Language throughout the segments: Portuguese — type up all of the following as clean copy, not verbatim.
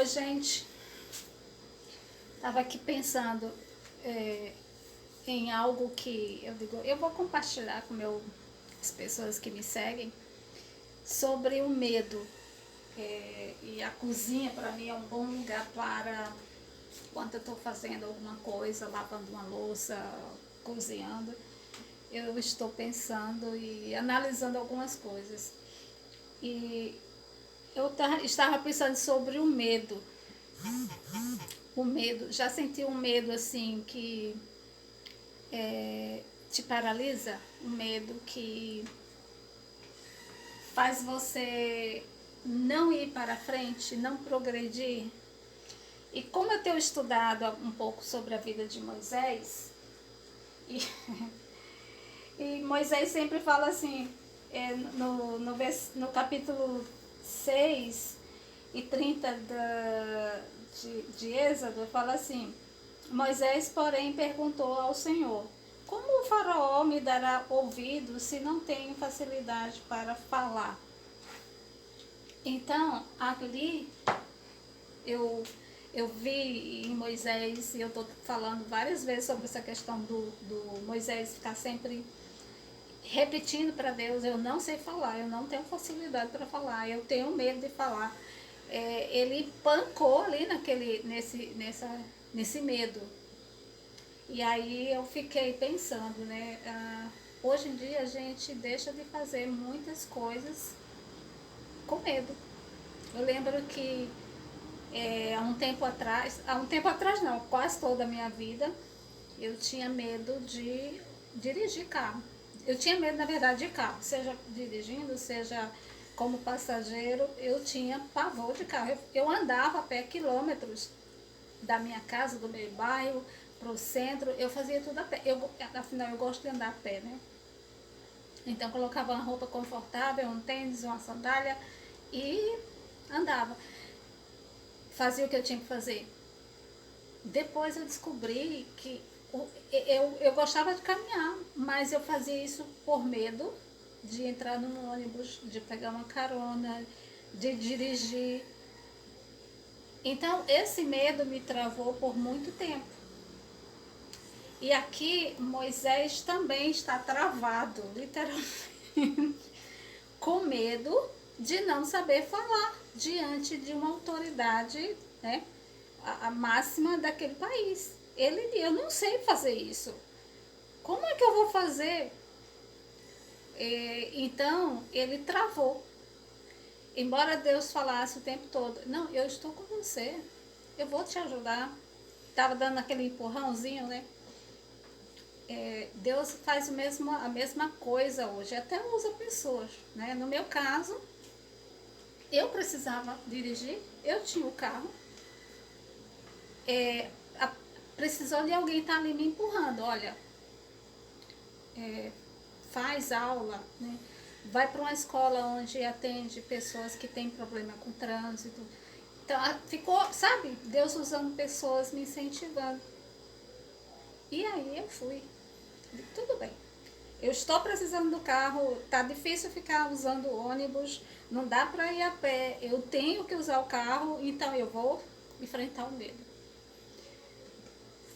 Oi, gente. Estava aqui pensando em algo que eu digo, eu vou compartilhar com as pessoas que me seguem sobre o medo. E a cozinha para mim é um bom lugar para quando eu estou fazendo alguma coisa, lavando uma louça, cozinhando, eu estou pensando e analisando algumas coisas. E estava pensando sobre o medo. O medo, já sentiu um medo assim que te paralisa? Um medo que faz você não ir para frente, não progredir? E como eu tenho estudado um pouco sobre a vida de Moisés, e, e Moisés sempre fala assim, no capítulo 6 e 30 de Êxodo, fala assim: Moisés, porém, perguntou ao Senhor: como o faraó me dará ouvido se não tenho facilidade para falar? Então, ali eu, eu vi em Moisés, e eu estou falando várias vezes sobre essa questão do Moisés ficar sempre repetindo para Deus: eu não sei falar, eu não tenho facilidade para falar, eu tenho medo de falar. Ele pancou ali nesse medo. E aí eu fiquei pensando, né? Hoje em dia a gente deixa de fazer muitas coisas com medo. Eu lembro que há um tempo atrás não, quase toda a minha vida, eu tinha medo de dirigir carro. Eu tinha medo, na verdade, de carro, seja dirigindo, seja como passageiro, eu tinha pavor de carro. Eu andava a pé quilômetros da minha casa, do meu bairro, para o centro, eu fazia tudo a pé. Afinal, eu gosto de andar a pé, né? Então, colocava uma roupa confortável, um tênis, uma sandália e andava. Fazia o que eu tinha que fazer. Depois eu descobri que eu gostava de caminhar, mas eu fazia isso por medo de entrar num ônibus, de pegar uma carona, de dirigir. Então, esse medo me travou por muito tempo. E aqui Moisés também está travado, literalmente, com medo de não saber falar diante de uma autoridade, né, a máxima daquele país. Eu não sei fazer isso. Como é que eu vou fazer? Então ele travou. Embora Deus falasse o tempo todo: não, eu estou com você, eu vou te ajudar. Estava dando aquele empurrãozinho, né? Deus faz a mesma coisa hoje, até usa pessoas, né? No meu caso, eu precisava dirigir, eu tinha o carro, é, a, precisou de alguém estar ali me empurrando. Olha, faz aula, né? Vai para uma escola onde atende pessoas que têm problema com trânsito. Então, ficou, sabe, Deus usando pessoas me incentivando. E aí eu fui. Tudo bem. Eu estou precisando do carro, tá difícil ficar usando ônibus, não dá para ir a pé, eu tenho que usar o carro, então eu vou enfrentar o medo.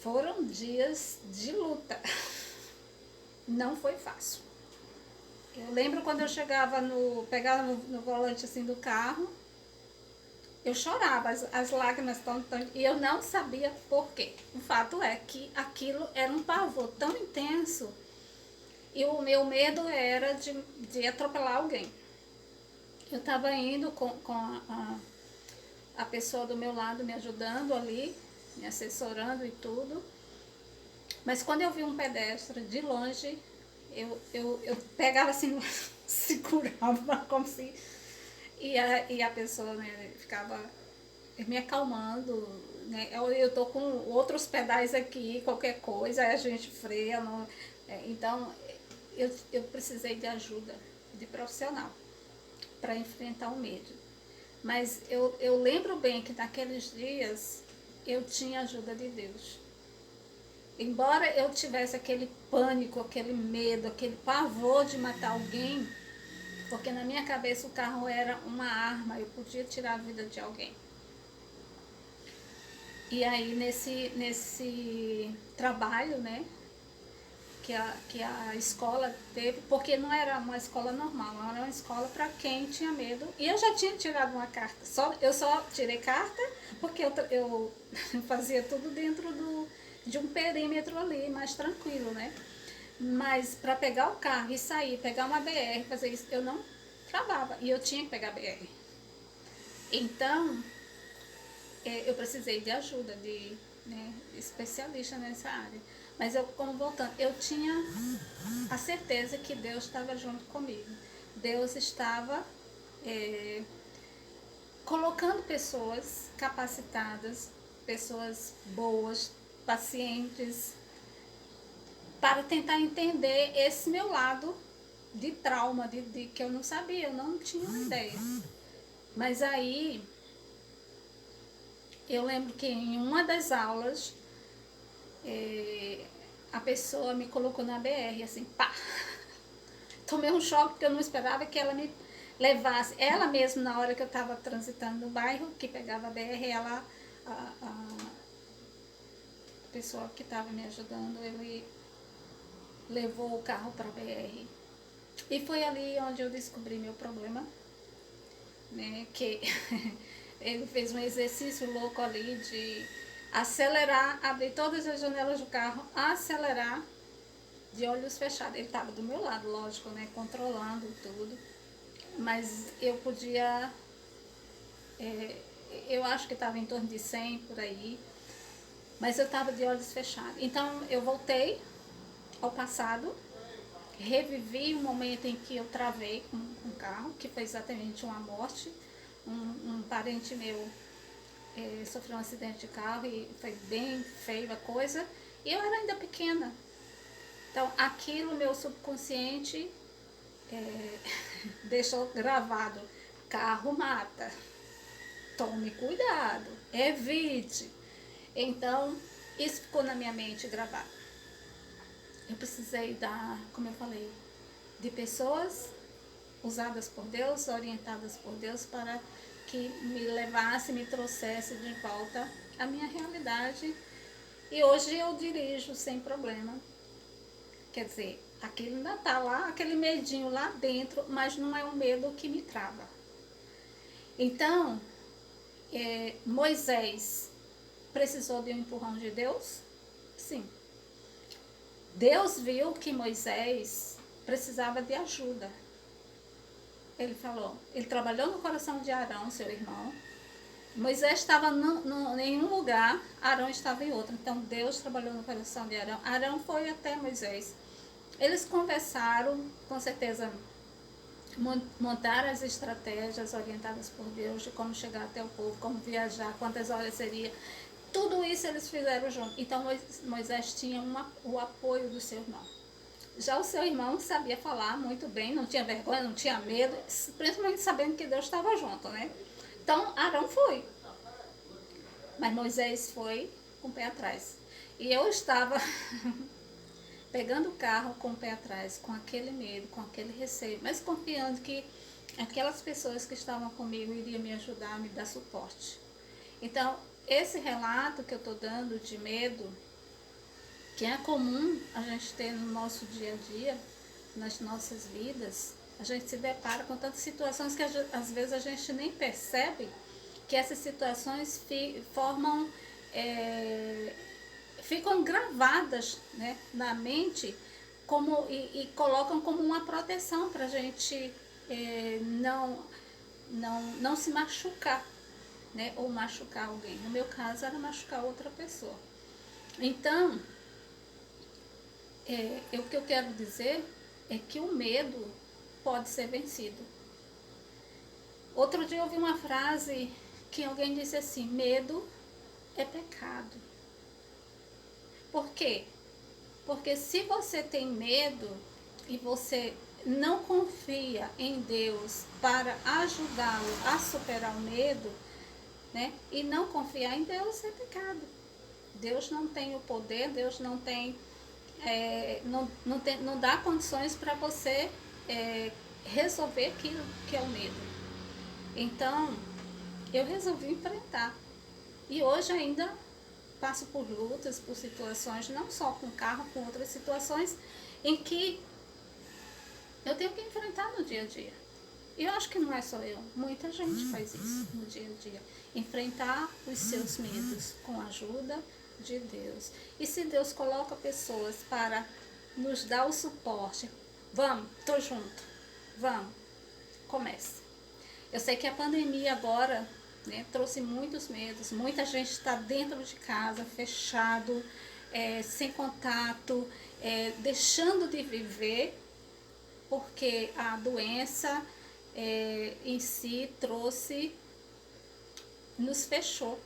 Foram dias de luta. Não foi fácil. Eu lembro quando eu pegava no volante assim do carro, eu chorava, as lágrimas e eu não sabia por quê. O fato é que aquilo era um pavor tão intenso e o meu medo era de atropelar alguém. Eu estava indo com a pessoa do meu lado me ajudando ali, me assessorando e tudo. Mas quando eu vi um pedestre de longe, eu pegava assim, segurava como se... E a pessoa, né, ficava me acalmando, né? Eu tô com outros pedais aqui, qualquer coisa, aí a gente freia. Não, então, eu precisei de ajuda de profissional para enfrentar o medo. Mas eu lembro bem que naqueles dias eu tinha ajuda de Deus. Embora eu tivesse aquele pânico, aquele medo, aquele pavor de matar alguém, porque na minha cabeça o carro era uma arma, eu podia tirar a vida de alguém. E aí nesse trabalho, né, que a escola teve, porque não era uma escola normal, era uma escola para quem tinha medo. E eu já tinha tirado uma carta, eu só tirei carta porque eu fazia tudo dentro de um perímetro ali, mais tranquilo, né? Mas para pegar o carro e sair, pegar uma BR, fazer isso, eu não travava. E eu tinha que pegar a BR. Então, eu precisei de ajuda, de, né, especialista nessa área. Mas eu, como voltando, eu tinha a certeza que Deus estava junto comigo. Deus estava colocando pessoas capacitadas, pessoas boas, pacientes, para tentar entender esse meu lado de trauma, de que eu não sabia, eu não tinha uma ideia. Mas aí, eu lembro que em uma das aulas, a pessoa me colocou na BR, assim, pá! Tomei um choque porque eu não esperava que ela me levasse. Ela mesma, na hora que eu estava transitando no bairro, que pegava a BR, a pessoa que estava me ajudando, ele levou o carro para a BR. E foi ali onde eu descobri meu problema, né? Que ele fez um exercício louco ali de acelerar, abrir todas as janelas do carro, acelerar de olhos fechados. Ele estava do meu lado, lógico, né? Controlando tudo. Mas eu podia, é, eu acho que estava em torno de 100 por aí, mas eu estava de olhos fechados. Então eu voltei ao passado, revivi um momento em que eu travei com um carro, que foi exatamente uma morte. Um parente meu sofreu um acidente de carro e foi bem feio a coisa. E eu era ainda pequena. Então aquilo, meu subconsciente deixou gravado: carro mata, tome cuidado, evite. Então, isso ficou na minha mente gravado. Eu precisei como eu falei, de pessoas usadas por Deus, orientadas por Deus, para que me levasse, me trouxesse de volta à minha realidade. E hoje eu dirijo sem problema. Quer dizer, aquilo ainda está lá, aquele medinho lá dentro, mas não é um medo que me trava. Então, Moisés precisou de um empurrão de Deus? Sim. Deus viu que Moisés precisava de ajuda. Ele falou, ele trabalhou no coração de Arão, seu irmão. Moisés estava em um lugar, Arão estava em outro. Então Deus trabalhou no coração de Arão. Arão foi até Moisés. Eles conversaram, com certeza montaram as estratégias orientadas por Deus de como chegar até o povo, como viajar, quantas horas seria. Tudo isso eles fizeram junto. Então Moisés tinha o apoio do seu irmão. Já o seu irmão sabia falar muito bem, não tinha vergonha, não tinha medo, principalmente sabendo que Deus estava junto, né? Então Arão foi, mas Moisés foi com o pé atrás. E eu estava pegando o carro com o pé atrás, com aquele medo, com aquele receio, mas confiando que aquelas pessoas que estavam comigo iriam me ajudar, me dar suporte. Então, esse relato que eu estou dando de medo, que é comum a gente ter no nosso dia a dia, nas nossas vidas, a gente se depara com tantas situações que às vezes a gente nem percebe que essas situações ficam gravadas, né, na mente e colocam como uma proteção para a gente não se machucar, né, ou machucar alguém. No meu caso era machucar outra pessoa. Então, o que eu quero dizer é que o medo pode ser vencido. Outro dia eu ouvi uma frase que alguém disse assim: medo é pecado. Por quê? Porque se você tem medo e você não confia em Deus para ajudá-lo a superar o medo, né? E não confiar em Deus é pecado. Deus não tem o poder, Deus não tem não dá condições para você resolver aquilo que é o medo. Então, eu resolvi enfrentar. E hoje ainda passo por lutas, por situações, não só com carro, com outras situações em que eu tenho que enfrentar no dia a dia. E eu acho que não é só eu, muita gente faz isso no dia a dia. Enfrentar os seus medos com a ajuda de Deus. E se Deus coloca pessoas para nos dar o suporte, vamos, tô junto, vamos, comece. Eu sei que a pandemia agora, né, trouxe muitos medos, muita gente está dentro de casa, fechado, sem contato, deixando de viver, porque a doença em si nos fechou,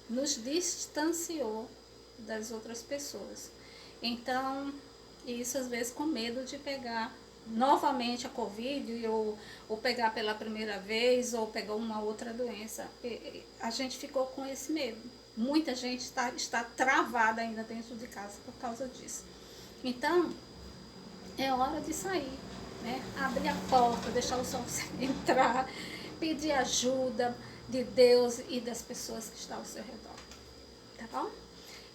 nos distanciou das outras pessoas. Então, isso às vezes com medo de pegar novamente a Covid, ou pegar pela primeira vez, ou pegar uma outra doença. A gente ficou com esse medo. Muita gente está travada ainda dentro de casa por causa disso. Então, é hora de sair, né? Abrir a porta, deixar o sol entrar, pedir ajuda de Deus e das pessoas que estão ao seu redor, tá bom?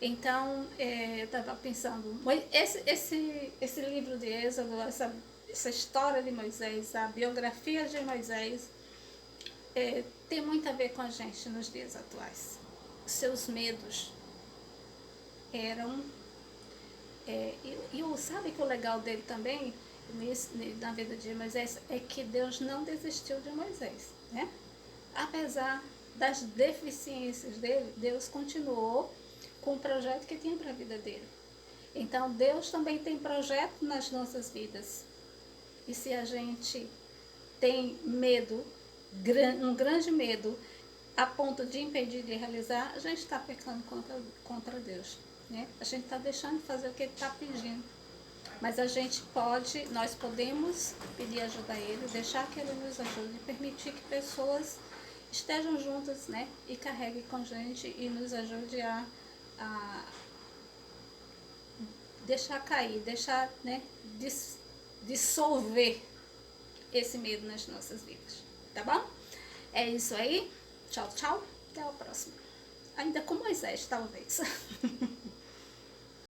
Então, eu estava pensando, esse livro de Êxodo, essa história de Moisés, a biografia de Moisés, tem muito a ver com a gente nos dias atuais. Os seus medos eram... sabe que o legal dele também, na vida de Moisés, é que Deus não desistiu de Moisés, né? Apesar das deficiências dele, Deus continuou com o projeto que tinha para a vida dele. Então, Deus também tem projeto nas nossas vidas. E se a gente tem medo, um grande medo, a ponto de impedir de realizar, a gente está pecando contra Deus, né? A gente está deixando de fazer o que Ele está pedindo. Mas nós podemos pedir ajuda a Ele, deixar que Ele nos ajude, permitir que pessoas estejam juntas, né? E carreguem com a gente e nos ajude a deixar cair, deixar, né, dissolver esse medo nas nossas vidas, tá bom? É isso aí, tchau, tchau, até a próxima. Ainda com Moisés, talvez.